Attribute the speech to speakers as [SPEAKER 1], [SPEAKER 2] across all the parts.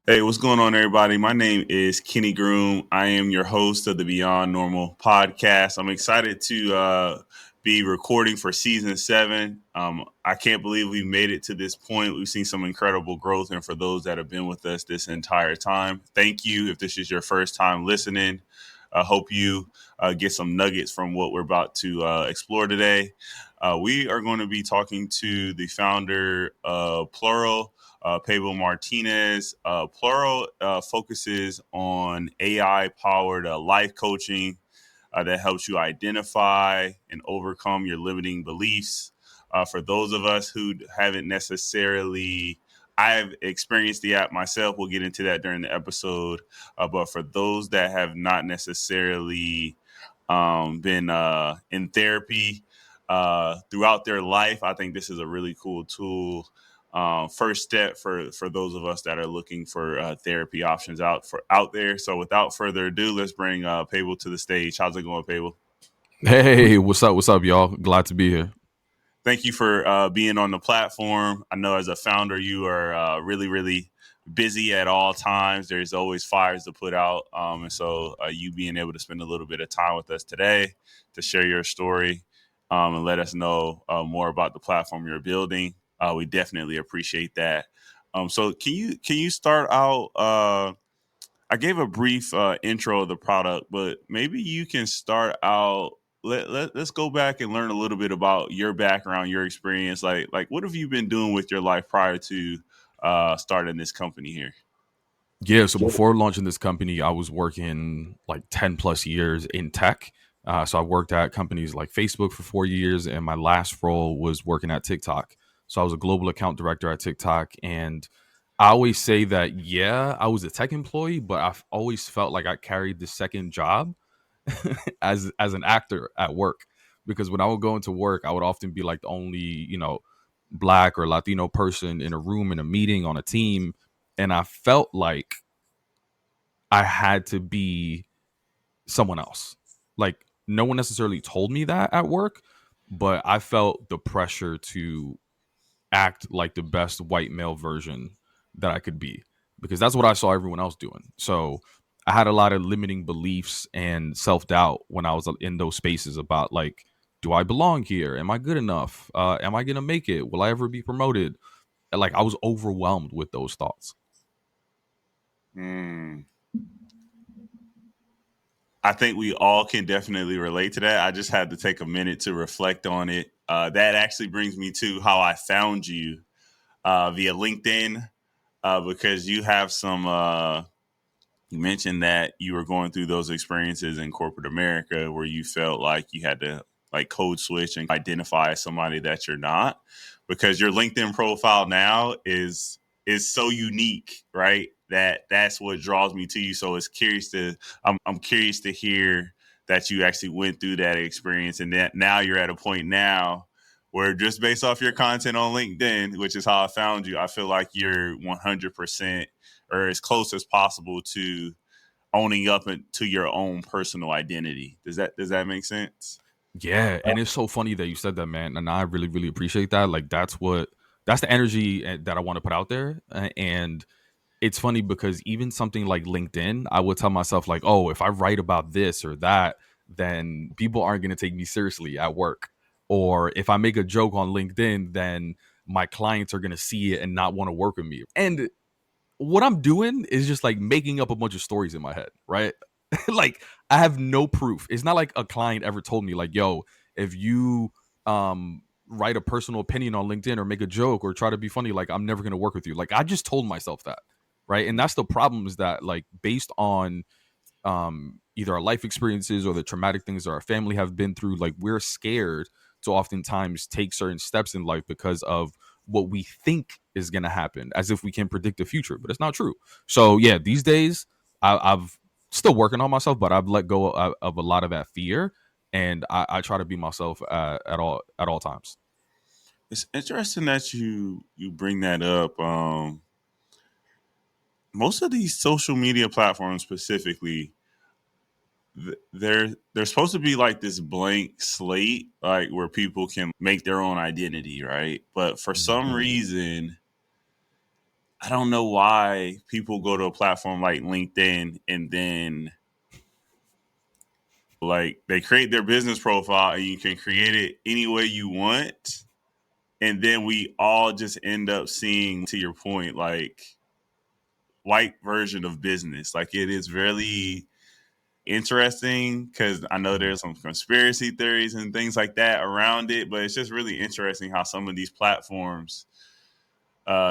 [SPEAKER 1] Hey, what's going on, everybody? My name is Kenny Groom. I am your host of the Beyond Normal podcast. I'm excited to be recording for season 7. I can't believe we made it to this point. We've seen some incredible growth. And for those that have been with us this entire time, thank you. If this is your first time listening, I hope you get some nuggets from what we're about to explore today. We are going to be talking to the founder of Plurawl, Pabel Martinez. Plurawl focuses on AI-powered life coaching that helps you identify and overcome your limiting beliefs. For those of us who haven't necessarily, I've experienced the app myself. We'll get into that during the episode. But for those that have not necessarily been in therapy throughout their life, I think this is a really cool tool. First step for those of us that are looking for therapy options out there. So without further ado, let's bring Pabel to the stage. How's it going, Pabel?
[SPEAKER 2] Hey, what's up? What's up, y'all? Glad to be here.
[SPEAKER 1] Thank you for being on the platform. I know as a founder, you are really busy at all times. There's always fires to put out. And so you being able to spend a little bit of time with us today to share your story and let us know more about the platform you're building. We definitely appreciate that. So can you start out? I gave a brief intro of the product, but maybe you can start out. Let's go back and learn a little bit about your background, your experience. Like what have you been doing with your life prior to starting this company here?
[SPEAKER 2] Yeah, so before launching this company, I was working like 10 plus years in tech. So I worked at companies like Facebook for 4 years, and my last role was working at TikTok. So I was a global account director at TikTok. And I always say that, yeah, I was a tech employee, but I've always felt like I carried the second job as an actor at work. Because when I would go into work, I would often be like the only, black or Latino person in a room, in a meeting, on a team. And I felt like I had to be someone else. Like, no one necessarily told me that at work, but I felt the pressure to act like the best white male version that I could be, because that's what I saw everyone else doing. So I had a lot of limiting beliefs and self-doubt when I was in those spaces about, like, do I belong here? Am I good enough? Am I gonna make it? Will I ever be promoted? And, like, I was overwhelmed with those thoughts.
[SPEAKER 1] Hmm. I think we all can definitely relate to that. I just had to take a minute to reflect on it. That actually brings me to how I found you via LinkedIn, because you have some. You mentioned that you were going through those experiences in corporate America where you felt like you had to like code switch and identify as somebody that you're not, because your LinkedIn profile now is so unique, right? That's what draws me to you. So I'm curious to hear that you actually went through that experience, and that now you're at a point now where, just based off your content on LinkedIn, which is how I found you, I feel like you're 100% or as close as possible to owning up to your own personal identity. Does that make sense?
[SPEAKER 2] Yeah, and it's so funny that you said that, man. And I really, really appreciate that. Like, that's the energy that I want to put out there. And it's funny because even something like LinkedIn, I would tell myself, like, oh, if I write about this or that, then people aren't going to take me seriously at work. Or if I make a joke on LinkedIn, then my clients are going to see it and not want to work with me. And what I'm doing is just like making up a bunch of stories in my head, right? Like, I have no proof. It's not like a client ever told me, like, yo, if you write a personal opinion on LinkedIn or make a joke or try to be funny, like, I'm never going to work with you. Like, I just told myself that, right? And that's the problem, is that, like, based on either our life experiences or the traumatic things that our family have been through, like, we're scared to oftentimes take certain steps in life because of what we think is going to happen, as if we can predict the future, but it's not true. So yeah, these days I've still working on myself, but I've let go of a lot of that fear, and I try to be myself at all times.
[SPEAKER 1] It's interesting that you bring that up. Most of these social media platforms specifically, they're supposed to be like this blank slate, like where people can make their own identity, right? But for some
[SPEAKER 2] Mhm.
[SPEAKER 1] reason, I don't know why people go to a platform like LinkedIn and then like they create their business profile and you can create it any way you want. And then we all just end up seeing, to your point, like white version of business. Like it is really interesting because I know
[SPEAKER 2] Mhm.
[SPEAKER 1] there's some conspiracy theories and things like that around it, but it's just really interesting how some of these platforms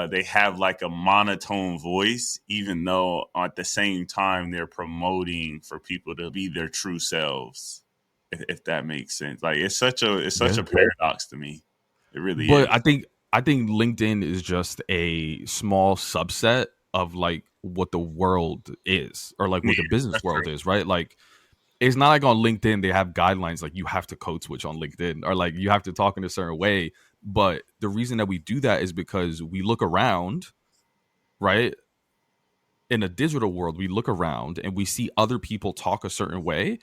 [SPEAKER 1] they have like a monotone voice, even though at the same time they're promoting for people to be their true selves. If that makes sense, like it's such a
[SPEAKER 2] Yeah.
[SPEAKER 1] paradox to me. It really
[SPEAKER 2] But
[SPEAKER 1] is.
[SPEAKER 2] I think LinkedIn is just a small subset of like what the world is, or like
[SPEAKER 1] Yeah,
[SPEAKER 2] what the business
[SPEAKER 1] that's
[SPEAKER 2] world
[SPEAKER 1] true.
[SPEAKER 2] is, right? Like it's not like on LinkedIn they have guidelines like you have to code switch on LinkedIn or like you have to talk in a certain way. But the reason that we do that is because we look around, right? In a digital world, we look around and we see other people talk a certain way.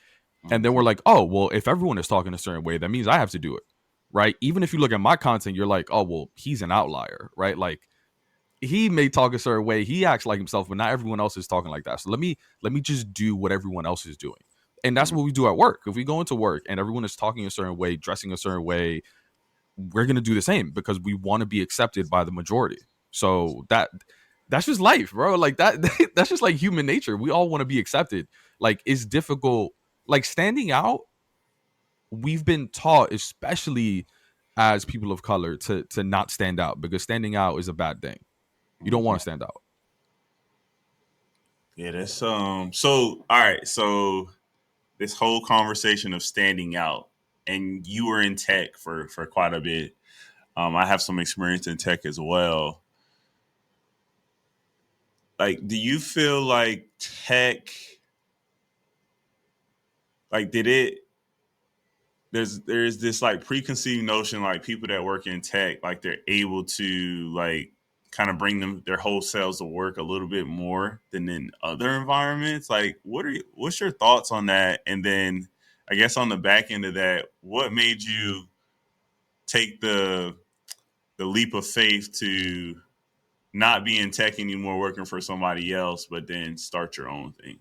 [SPEAKER 2] And then we're
[SPEAKER 1] Mhm.
[SPEAKER 2] like, oh, well, if everyone is talking a certain way, that means I have to do it. Right. Even if you look at my content, you're like, oh, well, he's an outlier. Right. Like he may talk a certain way. He acts like himself, but not everyone else is talking like that. So let me just do what everyone else is doing. And that's
[SPEAKER 1] Mhm.
[SPEAKER 2] what we do at work. If we go into work and everyone is talking a certain way, dressing a certain way, we're gonna do the same because we want to be accepted by the majority. So that's just life, bro. Like that that's just like human nature. We all want to be accepted. Like it's difficult. Like standing out, we've been taught, especially as people of color, to not stand out because standing out is a bad thing. You don't
[SPEAKER 1] Mhm.
[SPEAKER 2] want to stand out.
[SPEAKER 1] Yeah, that's so all right, so this whole conversation of standing out, and you were in tech for quite a bit. I have some experience in tech as well. Like, do you feel like tech, like, did it? There's this like preconceived notion like people that work in tech, like they're able to like kind of bring them their whole selves to work a little bit more than in other environments. Like, what's your thoughts on that? And then I guess on the back end of that, what made you take the leap of faith to not be in tech anymore, working for somebody else, but then start your own thing?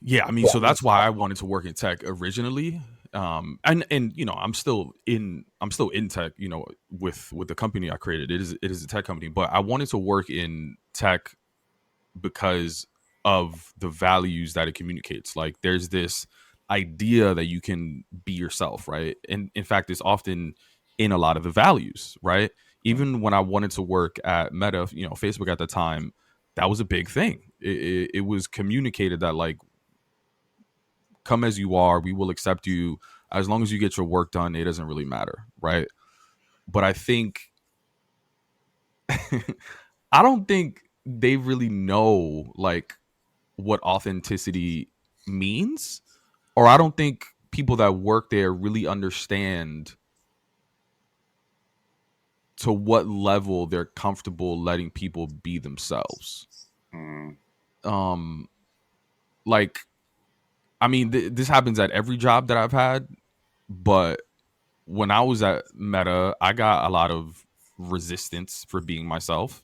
[SPEAKER 2] Yeah, I mean, so that's why I wanted to work in tech originally. And I'm still in tech, with the company I created. It is a tech company, but I wanted to work in tech because of the values that it communicates. Like there's this idea that you can be yourself, right? And in fact, it's often in a lot of the values, right? Even when I wanted to work at Meta, Facebook at the time, that was a big thing. It was communicated that like come as you are, we will accept you as long as you get your work done. It doesn't really matter, right? But I think I don't think they really know like what authenticity means, or I don't think people that work there really understand to what level they're comfortable letting people be themselves.
[SPEAKER 1] Mm,
[SPEAKER 2] Um, like, I mean, this happens at every job that I've had, but when I was at Meta, I got a lot of resistance for being myself.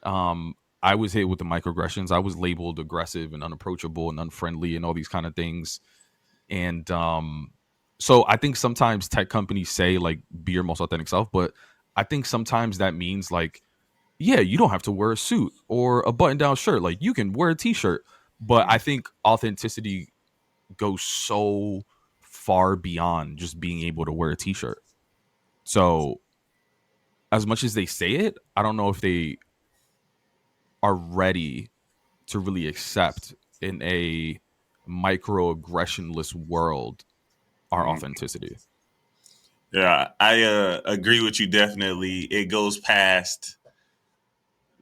[SPEAKER 2] Um, I was hit with the microaggressions. I was labeled aggressive and unapproachable and unfriendly and all these kind of things. And so I think sometimes tech companies say like be your most authentic self, but I think sometimes that means like, yeah, you don't have to wear a suit or a button down shirt. Like you can wear a t-shirt. But I
[SPEAKER 1] mm,
[SPEAKER 2] think authenticity goes so far beyond just being able to wear a t-shirt. So as much as they say it, I don't know if they are ready to really accept in a microaggressionless world our
[SPEAKER 1] mm.
[SPEAKER 2] authenticity.
[SPEAKER 1] Yeah, I agree with you definitely. It goes past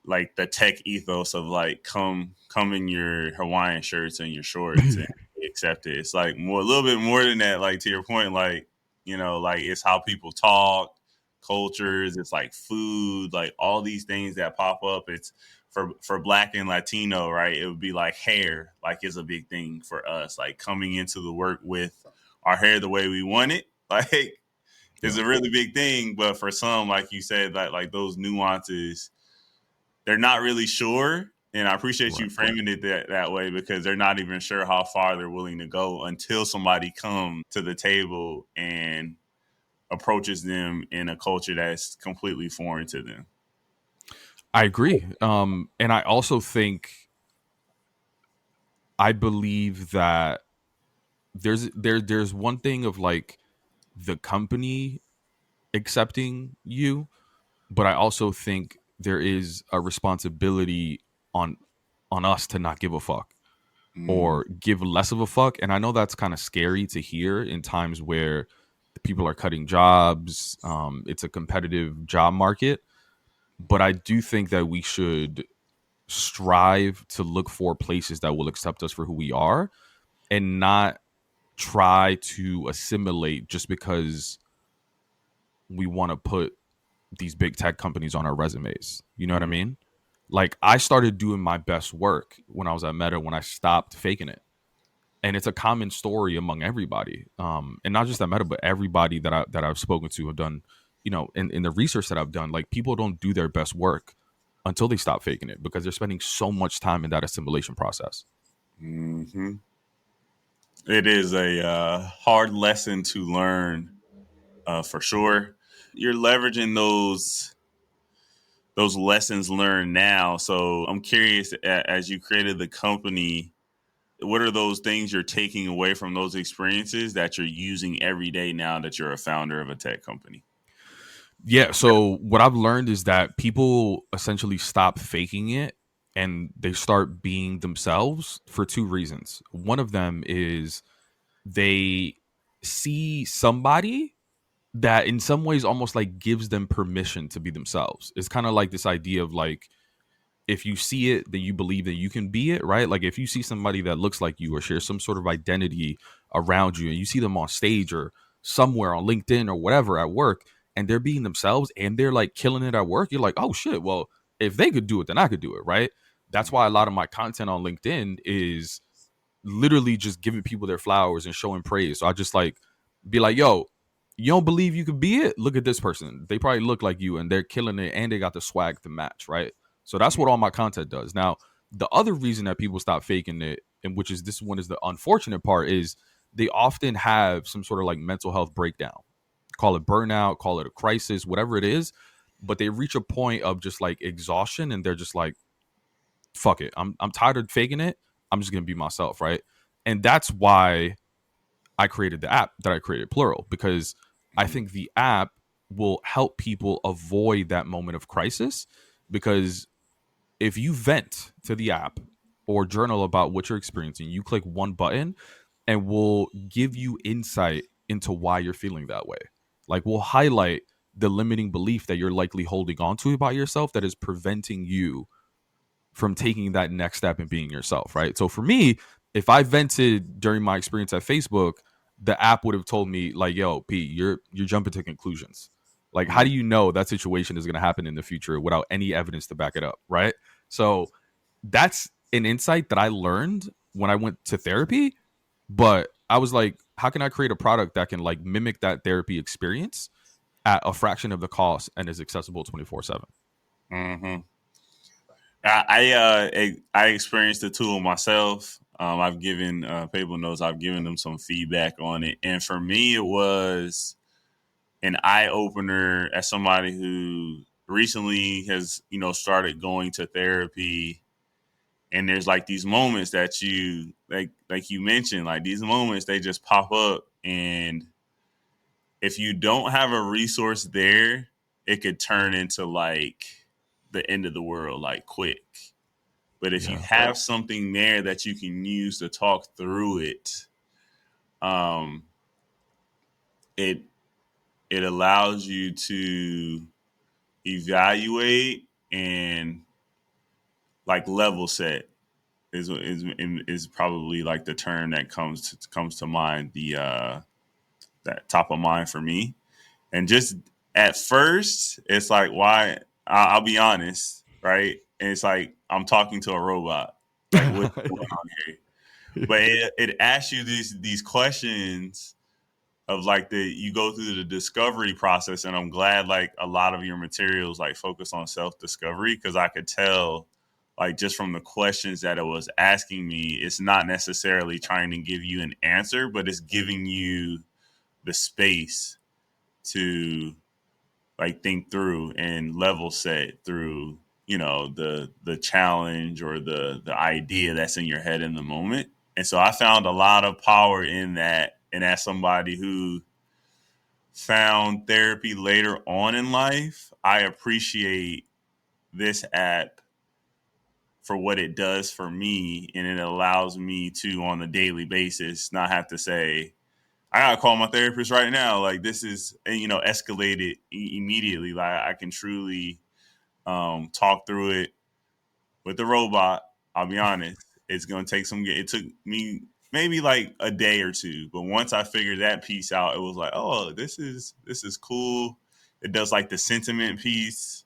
[SPEAKER 1] like the tech ethos of like come in your Hawaiian shirts and your shorts and accept it. It's like more a little bit more than that. Like to your point, like like it's how people talk, cultures. It's like food, like all these things that pop up. It's for Black and Latino, right? It would be like hair, like is a big thing for us. Like coming into the work with our hair the way we want it, like is
[SPEAKER 2] Yeah.
[SPEAKER 1] a really big thing. But for some, like you said, like those nuances they're not really sure. And I appreciate you
[SPEAKER 2] Right.
[SPEAKER 1] framing it that way, because they're not even sure how far they're willing to go until somebody comes to the table and approaches them in a culture that's completely foreign to them.
[SPEAKER 2] I agree. And I also think, I believe that there's one thing of like the company accepting you, but I also think there is a responsibility on us to not give a fuck
[SPEAKER 1] Mm,
[SPEAKER 2] or give less of a fuck. And I know that's kind of scary to hear in times where people are cutting jobs. It's a competitive job market, but I do think that we should strive to look for places that will accept us for who we are and not try to assimilate just because we want to put these big tech companies on our resumes. You know what I
[SPEAKER 1] mm,
[SPEAKER 2] mean? Like, I started doing my best work when I was at Meta, when I stopped faking it. And it's a common story among everybody. And not just at Meta, but everybody that I've spoken to have done, in the research that I've done, like, people don't do their best work until they stop faking it because they're spending so much time in that assimilation process.
[SPEAKER 1] mm-hmm. It is a hard lesson to learn, for sure. You're leveraging those lessons learned now. So I'm curious, as you created the company, what are those things you're taking away from those experiences that you're using every day now that you're a founder of a tech company?
[SPEAKER 2] Yeah. So what I've learned is that people essentially stop faking it and they start being themselves for two reasons. One of them is they see somebody that in some ways almost like gives them permission to be themselves. It's kind of like this idea of like, if you see it, then you believe that you can be it, right? Like, if you see somebody that looks like you or shares some sort of identity around you and you see them on stage or somewhere on LinkedIn or whatever at work and they're being themselves and they're like killing it at work, you're like, oh shit, well, if they could do it, then I could do it, right? That's why a lot of my content on LinkedIn is literally just giving people their flowers and showing praise. So I just like be like, yo, you don't believe you could be it? Look at this person. They probably look like you and they're killing it and they got the swag to match, right? So that's what all my content does. Now, the other reason that people stop faking it, and which is this one is the unfortunate part, is they often have some sort of like mental health breakdown. Call it burnout, call it a crisis, whatever it is. But they reach a point of just like exhaustion and they're just like, fuck it. I'm tired of faking it. I'm just gonna be myself, right? And that's why I created the app that I created, Plurawl, because I think the app will help people avoid that moment of crisis. Because if you vent to the app or journal about what you're experiencing, you click one button and we'll give you insight into why you're feeling that way. Like, we'll highlight the limiting belief that you're likely holding on to about yourself that is preventing you from taking that next step and being yourself, right? So for me, if I vented during my experience at Facebook, the app would have told me like, "Yo, Pete, you're jumping to conclusions. Like, how do you know that situation is going to happen in the future without any evidence to back it up?" Right? So that's an insight that I learned when I went to therapy. But I was like, how can I create a product that can like mimic that therapy experience at a fraction of the cost and is accessible 24/7?
[SPEAKER 1] Mm-hmm. I experienced the tool myself. I've given Pabel knows I've given them some feedback on it, and for me, it was an eye opener as somebody who recently has started going to therapy. And there's like these moments that you like you mentioned, like these moments they just pop up, and if you don't have a resource there, it could turn into like the end of the world, like quick. But if you
[SPEAKER 2] Yeah.
[SPEAKER 1] have something there that you can use to talk through it, um, it it allows you to evaluate and like level set is probably like the term that comes to mind, the that top of mind for me. And just at first, it's like, why? I'll be honest, right? And it's like I'm talking to a robot. Like, what's going on here? But it asks you these questions of like you go through the discovery process, and I'm glad like a lot of your materials like focus on self-discovery, because I could tell like just from the questions that it was asking me, it's not necessarily trying to give you an answer, but it's giving you the space to like think through and level set through, you know, the challenge or the idea that's in your head in the moment. And so I found a lot of power in that. And as somebody who found therapy later on in life, I appreciate this app for what it does for me. And it allows me to, on a daily basis, not have to say, I gotta call my therapist right now. Like this is, you know, escalated immediately. Like I can truly talk through it with the robot. I'll be honest, it's gonna take some. It took me maybe like a day or two, but once I figured that piece out, it was like, oh, this is cool. It does like the sentiment piece.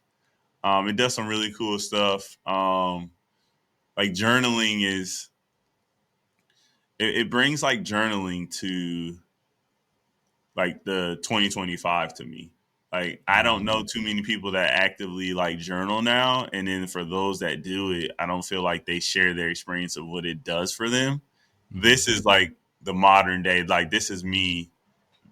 [SPEAKER 1] It does some really cool stuff. Like journaling is, it brings like journaling to like the 2025 to me. Like I don't know too many people that actively like journal now, and then for those that do it, I don't feel like they share their experience of what it does for them. This is like the modern day. Like this is me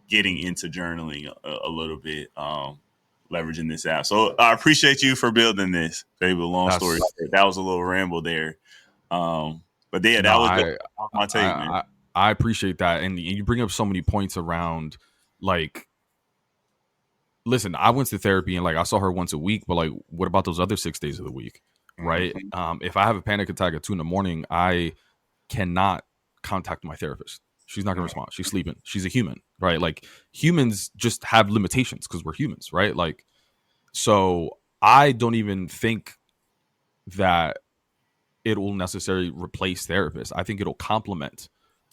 [SPEAKER 1] getting into journaling a little bit, leveraging this app. So I appreciate you for building this. Baby, long story
[SPEAKER 2] That's
[SPEAKER 1] short, that was a little ramble there. But yeah,
[SPEAKER 2] no,
[SPEAKER 1] that was my take, man.
[SPEAKER 2] I appreciate that, and you bring up so many points around like. Listen, I went to therapy and like I saw her once a week, but like, what about those other 6 days of the week, right?
[SPEAKER 1] Mm-hmm.
[SPEAKER 2] If I have a panic attack at 2 a.m, I cannot contact my therapist. She's not gonna respond. She's sleeping. She's a human, right? Like humans just have limitations because we're humans, right? Like, so I don't even think that it will necessarily replace therapists. I think it'll complement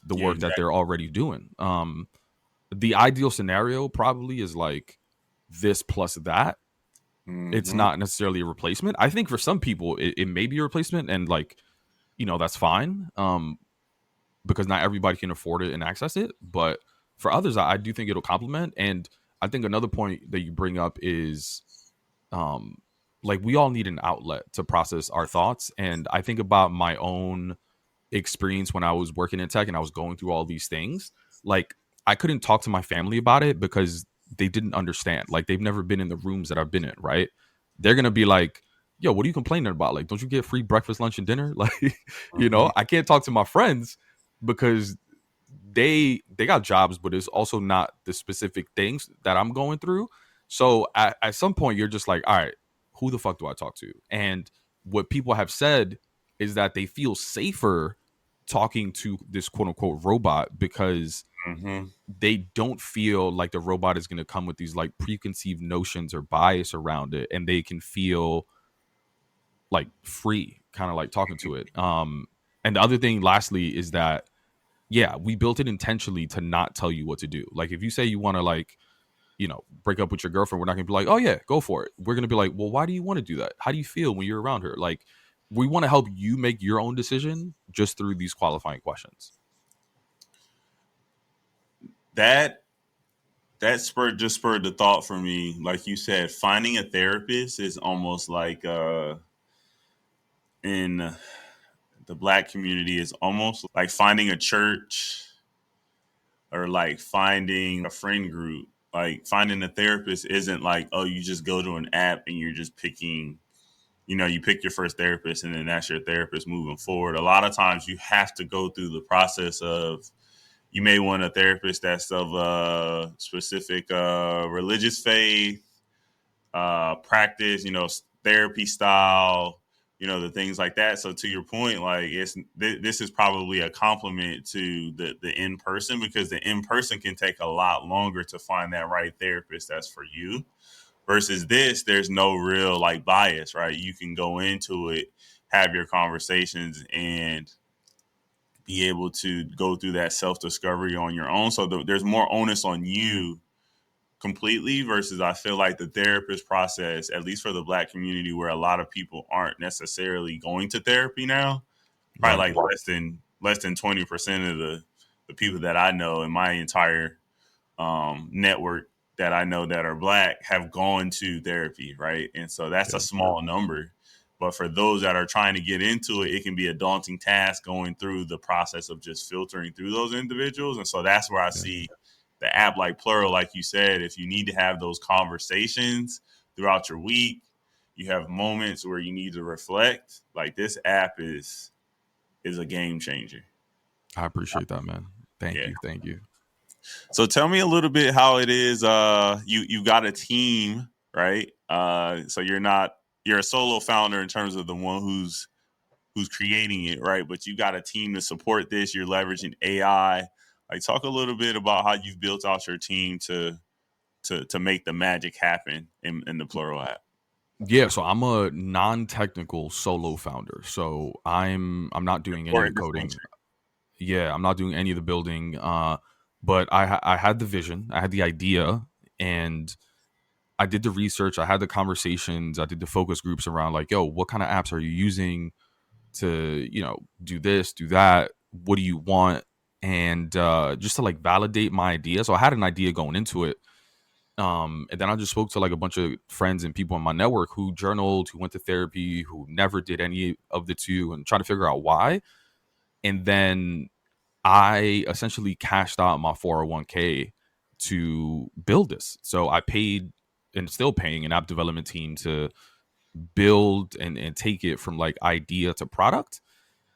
[SPEAKER 2] the
[SPEAKER 1] Yeah,
[SPEAKER 2] work that
[SPEAKER 1] exactly.
[SPEAKER 2] they're already doing. The ideal scenario probably is like this plus that. It's
[SPEAKER 1] Mm-hmm.
[SPEAKER 2] not necessarily a replacement. I think for some people it may be a replacement, and like, you know, that's fine. Because not everybody can afford it and access it. But for others, I do think it'll complement. And I think another point that you bring up is um like we all need an outlet to process our thoughts. And I think about my own experience when I was working in tech and I was going through all these things. Like I couldn't talk to my family about it because they didn't understand. Like they've never been in the rooms that I've been in, right? They're gonna be like, yo, what are you complaining about? Like, don't you get free breakfast, lunch, and dinner? Like, you
[SPEAKER 1] Mm-hmm.
[SPEAKER 2] know, I can't talk to my friends because they got jobs, but it's also not the specific things that I'm going through. So at some point you're just like, all right, who the fuck do I talk to? And what people have said is that they feel safer talking to this quote unquote robot because
[SPEAKER 1] Mm-hmm.
[SPEAKER 2] they don't feel like the robot is going to come with these like preconceived notions or bias around it, and they can feel like free kind of like talking to it. And the other thing lastly is that yeah, we built it intentionally to not tell you what to do. Like if you say you want to like, you know, break up with your girlfriend, we're not gonna be like, oh yeah, go for it. We're gonna be like, well, why do you want to do that? How do you feel when you're around her? Like we want to help you make your own decision just through these qualifying questions.
[SPEAKER 1] That that spurred the thought for me. Like you said, finding a therapist is almost like in the black community is almost like finding a church or like finding a friend group. Like finding a therapist isn't like, oh, you just go to an app and you're just picking, you know, you pick your first therapist and then that's your therapist moving forward. A lot of times you have to go through the process of, you may want a therapist that's of a specific religious faith, practice, you know, therapy style, you know, the things like that. So to your point, like this is probably a compliment to the in person, because the in person can take a lot longer to find that right therapist that's for you. Versus this, there's no real like bias, right? You can go into it, have your conversations, and be able to go through that self discovery on your own. So there's more onus on you completely, versus I feel like the therapist process, at least for the black community where a lot of people aren't necessarily going to therapy now, probably
[SPEAKER 2] Right.
[SPEAKER 1] like less than 20% of the people that I know in my entire network that I know that are Black have gone to therapy, right? And so that's a
[SPEAKER 2] Yeah.
[SPEAKER 1] small number. But for those that are trying to get into it, it can be a daunting task going through the process of just filtering through those individuals. And so that's where I
[SPEAKER 2] Yeah.
[SPEAKER 1] see the app like Plurawl, like you said, if you need to have those conversations throughout your week, you have moments where you need to reflect. Like this app is a game changer.
[SPEAKER 2] I appreciate that, man. Thank
[SPEAKER 1] Yeah.
[SPEAKER 2] you. Thank you.
[SPEAKER 1] So tell me a little bit how it is. You got a team, right? So you're a solo founder in terms of the one who's creating it, right? But you got a team to support this. You're leveraging AI. Like, talk a little bit about how you've built out your team to make the magic happen in the Plurawl app.
[SPEAKER 2] Yeah, so I'm a non-technical solo founder. So I'm not doing any of the
[SPEAKER 1] Important
[SPEAKER 2] coding.
[SPEAKER 1] distinction.
[SPEAKER 2] Yeah, I'm not doing any of the building. But I had the vision, I had the idea, and I did the research. I had the conversations. I did the focus groups around like, yo, what kind of apps are you using to, do this, do that? What do you want? And just to like validate my idea. So I had an idea going into it. And then I just spoke to like a bunch of friends and people in my network who journaled, who went to therapy, who never did any of the two, and trying to figure out why. And then I essentially cashed out my 401k to build this. So I paid and still paying an app development team to build and take it from like idea to product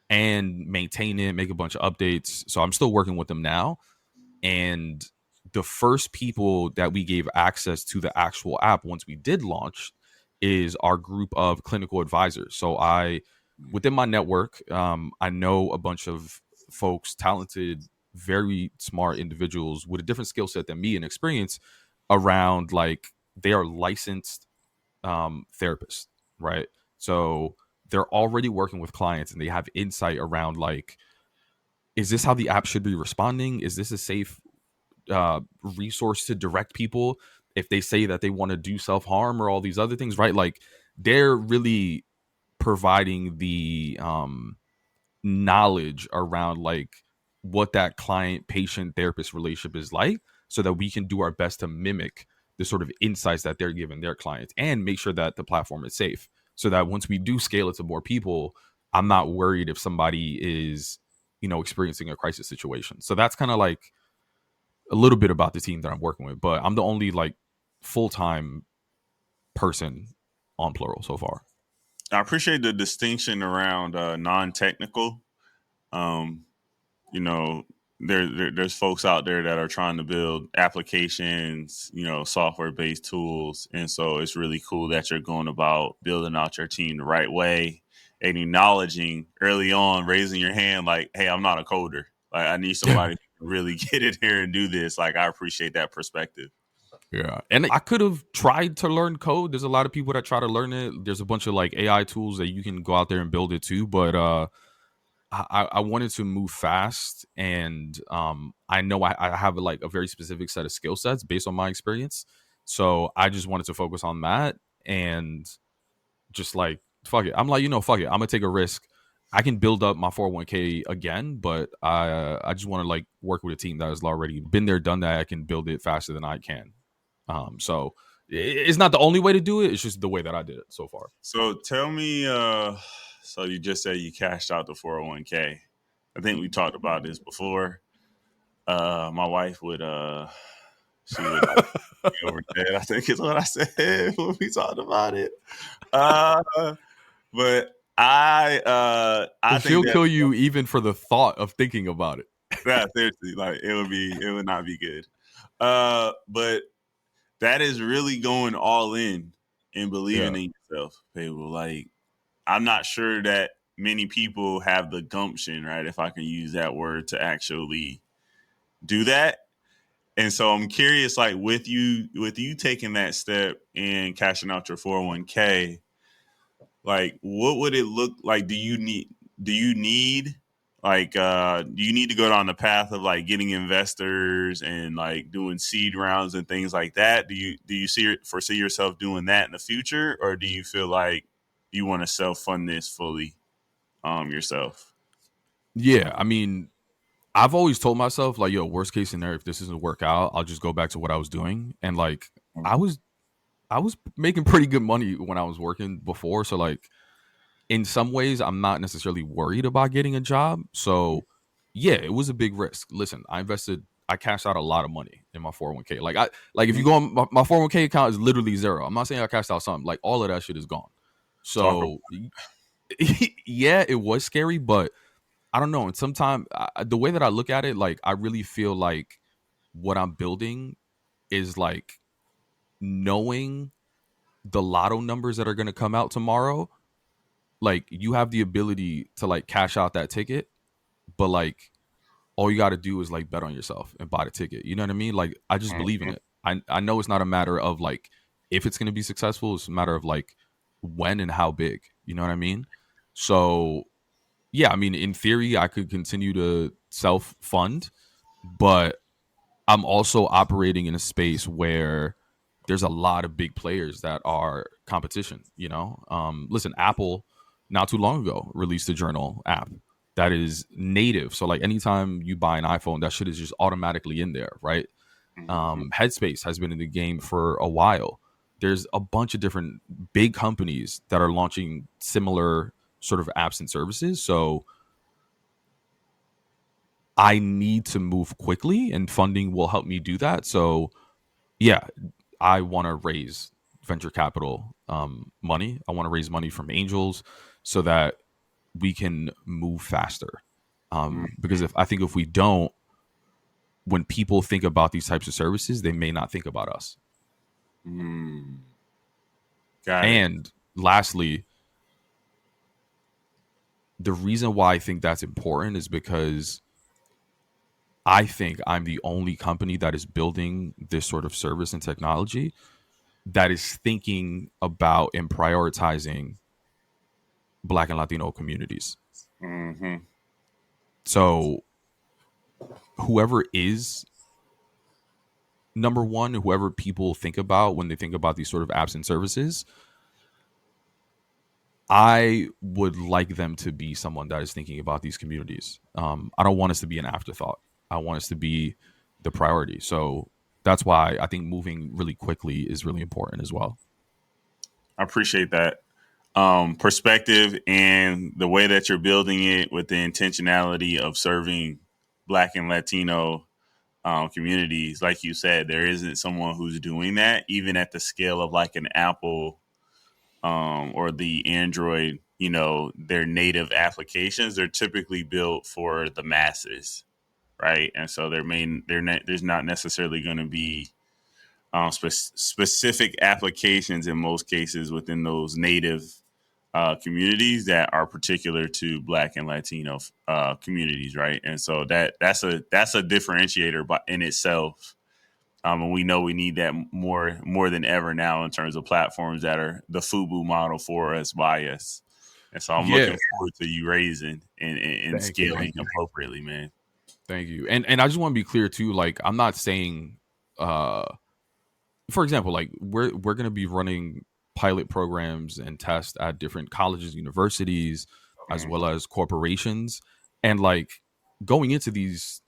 [SPEAKER 2] and maintain it, make a bunch of updates. So I'm still working with them now. And the first people that we gave access to the actual app once we did launch is our group of clinical advisors. So within my network, I know a bunch of folks, talented, very smart individuals with a different skill set than me and experience around like they are licensed therapists, right? So they're already working with clients and they have insight around like, is this how the app should be responding? Is this a safe resource to direct people if they say that they want to do self-harm or all these other things, right? Like they're really providing the knowledge around like what that client patient therapist relationship is like so that we can do our best to mimic the sort of insights that they're giving their clients and make sure that the platform is safe so that once we do scale it to more people, I'm not worried if somebody is experiencing a crisis situation. So that's kind of like a little bit about the team that I'm working with, but I'm the only like full-time person on Plurawl so far.
[SPEAKER 1] I appreciate the distinction around non-technical. Um, you know, there's folks out there that are trying to build applications, software-based tools, and so it's really cool that you're going about building out your team the right way and acknowledging early on, raising your hand, like, "Hey, I'm not a coder. Like, I need somebody to really get in here and do this." Like, I appreciate that perspective.
[SPEAKER 2] Yeah. And I could have tried to learn code. There's a lot of people that try to learn it. There's a bunch of like AI tools that you can go out there and build it too. But I wanted to move fast, and I know I have like a very specific set of skill sets based on my experience. So I just wanted to focus on that and just like fuck it. I'm like, fuck it. I'm gonna take a risk. I can build up my 401k again, but I just want to like work with a team that has already been there, done that. I can build it faster than I can. So it's not the only way to do it. It's just the way that I did it so far.
[SPEAKER 1] So tell me, so you just said you cashed out the 401k. I think we talked about this before. My wife would she would be over dead, I think is what I said when we talked about it. Uh but I
[SPEAKER 2] She'll
[SPEAKER 1] think that
[SPEAKER 2] kill you even for the thought of thinking about it.
[SPEAKER 1] yeah, seriously, like it would not be good. But that is really going all in and believing
[SPEAKER 2] Yeah.
[SPEAKER 1] in yourself, people. Like, I'm not sure that many people have the gumption, right? If I can use that word, to actually do that. And so I'm curious, like with you taking that step and cashing out your 401k, like what would it look like? Do you need do you need to go down the path of like getting investors and like doing seed rounds and things like that? Do you foresee yourself doing that in the future, or do you feel like you want to self fund this fully yourself?
[SPEAKER 2] Yeah. I mean, I've always told myself like, yo, worst case scenario, if this doesn't work out, I'll just go back to what I was doing. And like, I was I was making pretty good money when I was working before. So like, in some ways, I'm not necessarily worried about getting a job. So yeah, it was a big risk. Listen, I cashed out a lot of money in my 401k. Like if you go on my 401k account is literally zero. I'm not saying I cashed out something. Like all of that shit is gone.
[SPEAKER 1] Talk about
[SPEAKER 2] So yeah, it was scary, but I don't know. And sometimes the way that I look at it, like I really feel like what I'm building is like knowing the lotto numbers that are going to come out tomorrow. Like you have the ability to like cash out that ticket, but like all you got to do is like bet on yourself and buy the ticket. You know what I mean? Like I just believe in it. I know it's not a matter of like if it's going to be successful. It's a matter of like when and how big. You know what I mean? So yeah, I mean, in theory, I could continue to self fund, but I'm also operating in a space where there's a lot of big players that are competition. Listen, Apple not too long ago released a journal app that is native. So like anytime you buy an iPhone, that shit is just automatically in there, right? Headspace has been in the game for a while. There's a bunch of different big companies that are launching similar sort of apps and services. So I need to move quickly, and funding will help me do that. So yeah, I want to raise venture capital money. I want to raise money from angels so that we can move faster. Because if we don't, when people think about these types of services, they may not think about us.
[SPEAKER 1] got it.
[SPEAKER 2] And lastly, the reason why I think that's important is because I think I'm the only company that is building this sort of service and technology that is thinking about and prioritizing Black and Latino communities. So whoever is number one, whoever people think about when they think about these sort of apps and services, I would like them to be someone that is thinking about these communities. I don't want us to be an afterthought. I want us to be the priority. So that's why I think moving really quickly is really important as well.
[SPEAKER 1] I appreciate that perspective and the way that you're building it with the intentionality of serving Black and Latino communities. Like you said, there isn't someone who's doing that, even at the scale of like an Apple or the Android. Their native applications, they're typically built for the masses, right? And so there's not necessarily going to be specific applications in most cases within those native communities that are particular to Black and Latino communities, right? And so that's a differentiator in itself. And we know we need that more than ever now in terms of platforms that are the FUBU model for us, by us. And so I'm
[SPEAKER 2] Yeah.
[SPEAKER 1] looking forward to you raising and
[SPEAKER 2] Thank you.
[SPEAKER 1] scaling appropriately, man.
[SPEAKER 2] Thank you. And I just want to be clear too, like I'm not saying uh for example, like we're going to be running pilot programs and tests at different colleges, universities, as well as corporations, and like going into these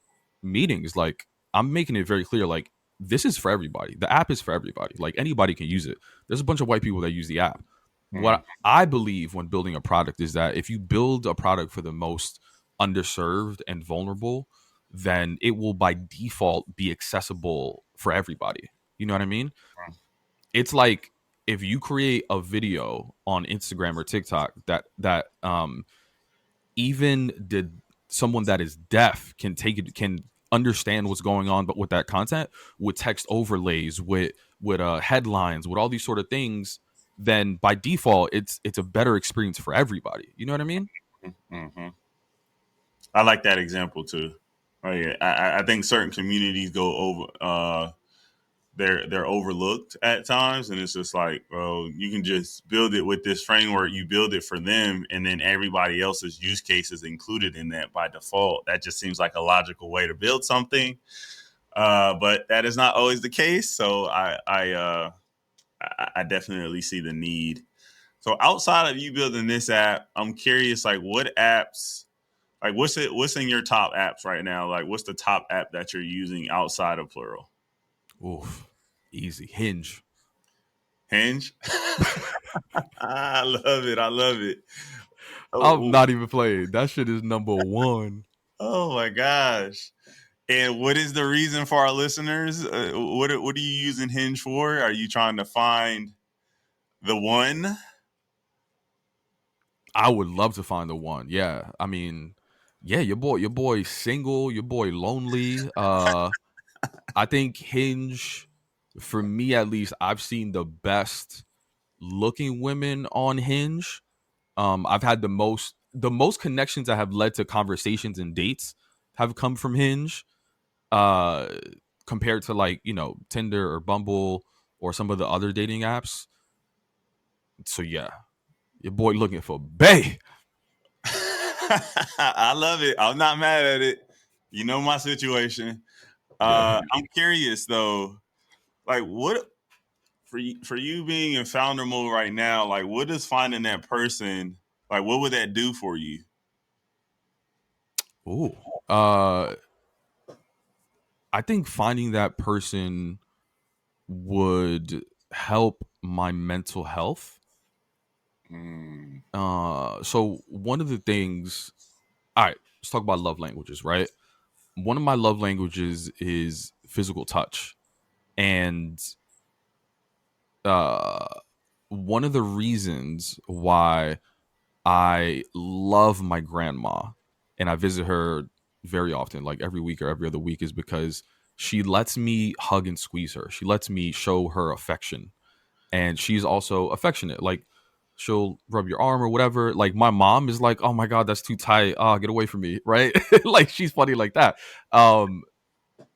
[SPEAKER 2] meetings, like I'm making it very clear, like this is for everybody. The app is for everybody. Like anybody can use it. There's a bunch of white people that use the app. What I believe when building a product is that if you build a product for the most underserved and vulnerable, then it will by default be accessible for everybody. You know what I mean? It's like if you create a video on Instagram or TikTok that even did someone that is deaf can understand what's going on, but with that content, with text overlays, with headlines, with all these sort of things, then by default it's a better experience for everybody. You know what I mean?
[SPEAKER 1] Mm-hmm. I like that example too. Oh yeah, I think certain communities go over. They're overlooked at times, and it's just like, well, you can just build it with this framework. You build it for them, and then everybody else's use case is included in that by default. That just seems like a logical way to build something, but that is not always the case. So I definitely see the need. So outside of you building this app, I'm curious, like what apps Like, what's in your top apps right now? Like, what's the top app that you're using outside of Plurawl?
[SPEAKER 2] Oof, easy. Hinge.
[SPEAKER 1] Hinge. I love it. I love it.
[SPEAKER 2] I'm
[SPEAKER 1] Oh,
[SPEAKER 2] not even playing. That shit is number one.
[SPEAKER 1] oh my gosh. And what is the reason for our listeners? What are you using Hinge for? Are you trying to find the one?
[SPEAKER 2] I would love to find the one. Yeah. I mean, yeah, your boy single, your boy lonely. I think Hinge, for me at least, I've seen the best looking women on Hinge. I've had the most connections that have led to conversations and dates have come from Hinge. Uh Compared to like, Tinder or Bumble or some of the other dating apps. So yeah, your boy looking for bae.
[SPEAKER 1] I love it. I'm not mad at it. You know my situation.
[SPEAKER 2] Yeah.
[SPEAKER 1] I'm curious though, like what for you being in founder mode right now, like what is finding that person, like what would that do for you?
[SPEAKER 2] Ooh. Uh I think finding that person would help my mental health.
[SPEAKER 1] Mm,
[SPEAKER 2] So one of the things, all right, let's talk about love languages, right? One of my love languages is physical touch. And uh one of the reasons why I love my grandma and I visit her very often, like every week or every other week, is because she lets me hug and squeeze her. She lets me show her affection. And she's also affectionate. Like she'll rub your arm or whatever. Like my mom is like, "Oh my god, that's too tight. Oh, get away from me." Right? Like she's funny like that.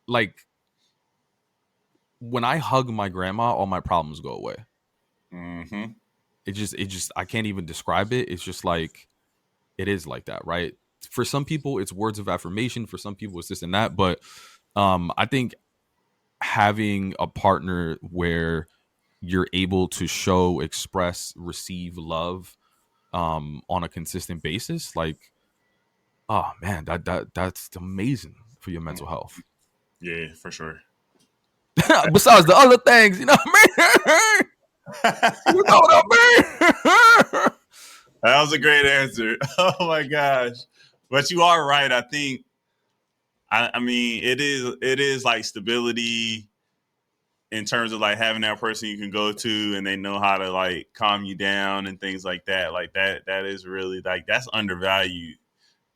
[SPEAKER 2] Like when I hug my grandma, all my problems go away.
[SPEAKER 1] mm-hmm.
[SPEAKER 2] It just I can't even describe it. It's just like it is like that, right? For some people, it's words of affirmation. For some people, it's this and that. But I think having a partner where you're able to show, express, receive love on a consistent basis, like, oh man, that's amazing for your mental health.
[SPEAKER 1] Yeah, for sure.
[SPEAKER 2] Besides the other things, you know what I mean? You know what I mean?
[SPEAKER 1] That was a great answer. Oh my gosh. But you are right. I think I mean it is like stability in terms of like having that person you can go to and they know how to like calm you down and things like that. Like that is really like that's undervalued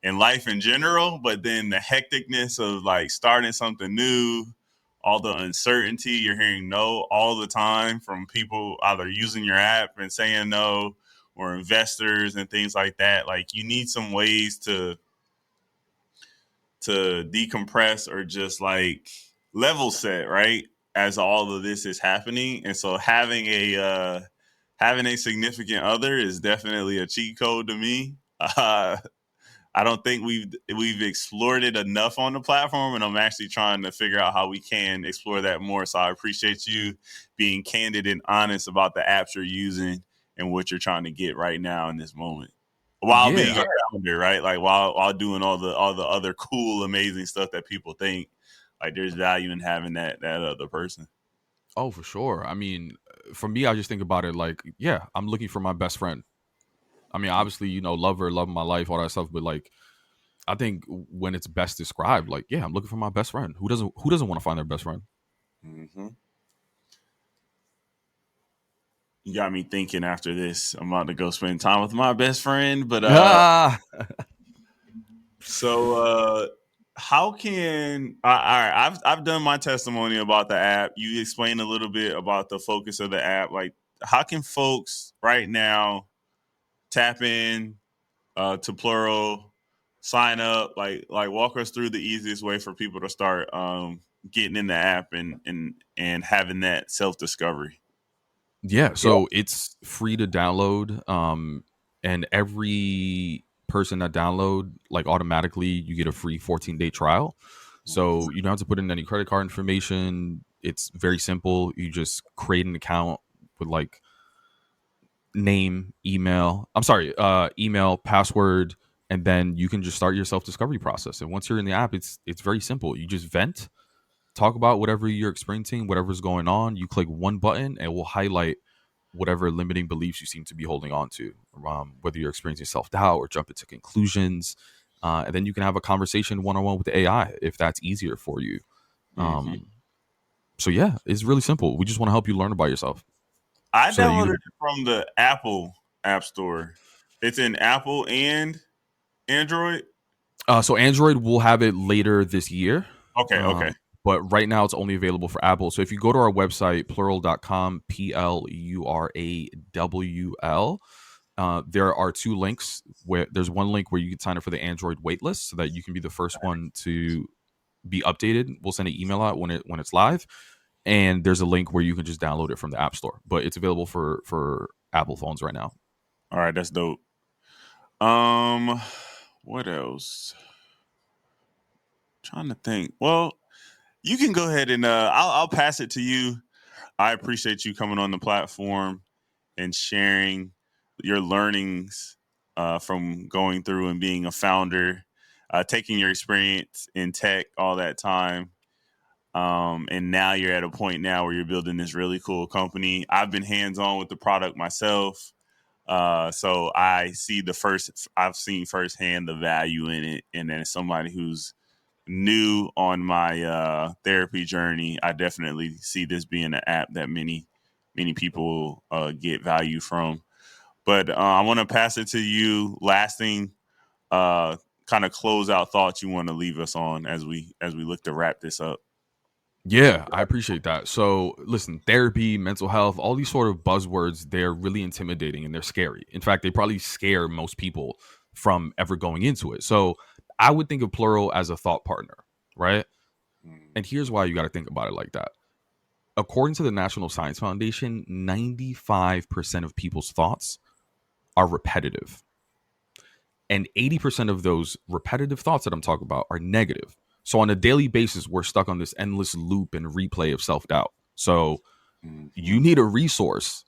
[SPEAKER 1] in life in general. But then the hecticness of like starting something new, all the uncertainty, you're hearing no all the time from people either using your app and saying no or investors and things like that. Like you need some ways to decompress or just like level set, right? As all of this is happening. And so having a significant other is definitely a cheat code to me. I don't think we've explored it enough on the platform, and I'm actually trying to figure out how we can explore that more. So I appreciate you being candid and honest about the apps you're using and what you're trying to get right now in this moment, while being
[SPEAKER 2] Yeah.
[SPEAKER 1] a founder, right? Like while doing all the other cool, amazing stuff that people think. Like there's value in having that other person.
[SPEAKER 2] Oh, for sure. I mean, for me, I just think about it like, yeah, I'm looking for my best friend. I mean, obviously, love her, love my life, all that stuff, but like, I think when it's best described, like, yeah, I'm looking for my best friend. Who doesn't want to find their best friend?
[SPEAKER 1] Mm-hmm. You got me thinking after this. I'm about to go spend time with my best friend. But
[SPEAKER 2] Ah,
[SPEAKER 1] so how can all right, I've done my testimony about the app. You explained a little bit about the focus of the app. Like how can folks right now tap in to Plural, sign up, like walk us through the easiest way for people to start getting in the app and having that self-discovery.
[SPEAKER 2] yeah. So it's free to download. And every person that download, like automatically, you get a free 14-day trial. So you don't have to put in any credit card information. It's very simple. You just create an account with like name, email. I'm sorry, email, password, and then you can just start your self-discovery process. And once you're in the app, it's very simple. You just vent, talk about whatever you're experiencing, whatever's going on. You click one button and it will highlight whatever limiting beliefs you seem to be holding on to, whether you're experiencing self-doubt or jump into conclusions. And then you can have a conversation one-on-one with the AI if that's easier for you.
[SPEAKER 1] Mm-hmm.
[SPEAKER 2] So yeah, it's really simple. We just want to help you learn about yourself.
[SPEAKER 1] I
[SPEAKER 2] So that
[SPEAKER 1] downloaded
[SPEAKER 2] you
[SPEAKER 1] it from the Apple App Store. It's in Apple and Android.
[SPEAKER 2] so Android will have it later this year.
[SPEAKER 1] Okay.
[SPEAKER 2] But right now it's only available for Apple. So if you go to our website, plurawl.com, Plurawl, there are two links where there's one link where you can sign up for the Android waitlist so that you can be the first one to be updated. We'll send an email out when it's live. And there's a link where you can just download it from the App Store. But it's available for Apple phones right now.
[SPEAKER 1] All right, that's dope. What else? Trying to think. Well, you can go ahead and I'll pass it to you. I appreciate you coming on the platform and sharing your learnings from going through and being a founder, taking your experience in tech all that time. And now you're at a point now where you're building this really cool company. I've been hands-on with the product myself. So I've seen firsthand the value in it. And then as somebody who's new on my therapy journey, I definitely see this being an app that many people get value from. But I want to pass it to you. Lasting kind of closeout thoughts you want to leave us on as we look to wrap this up.
[SPEAKER 2] Yeah, I appreciate that. So, listen, therapy, mental health, all these sort of buzzwords, they're really intimidating and they're scary. In fact, they probably scare most people from ever going into it. So, I would think of Plurawl as a thought partner, right? And here's why you got to think about it like that. According to the National Science Foundation, 95% of people's thoughts are repetitive. And 80% of those repetitive thoughts that I'm talking about are negative. So on a daily basis, we're stuck on this endless loop and replay of self-doubt. So you need a resource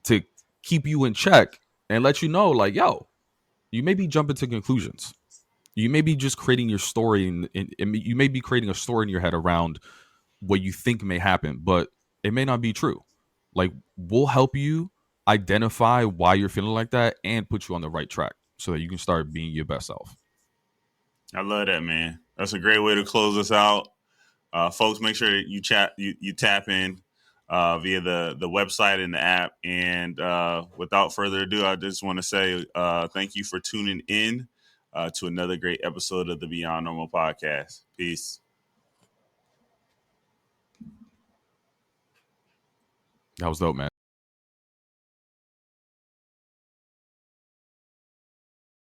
[SPEAKER 2] to keep you in check and let you know, like, yo, you may be jumping to conclusions. You may be just creating your story, and you may be creating a story in your head around what you think may happen, but it may not be true. Like, we'll help you identify why you're feeling like that and put you on the right track so that you can start being your best self.
[SPEAKER 1] I love that, man. That's a great way to close us out. Folks, make sure that you tap in via the website and the app. And without further ado, I just want to say thank you for tuning in to another great episode of the Beyond Normal podcast. Peace.
[SPEAKER 2] That was dope, man.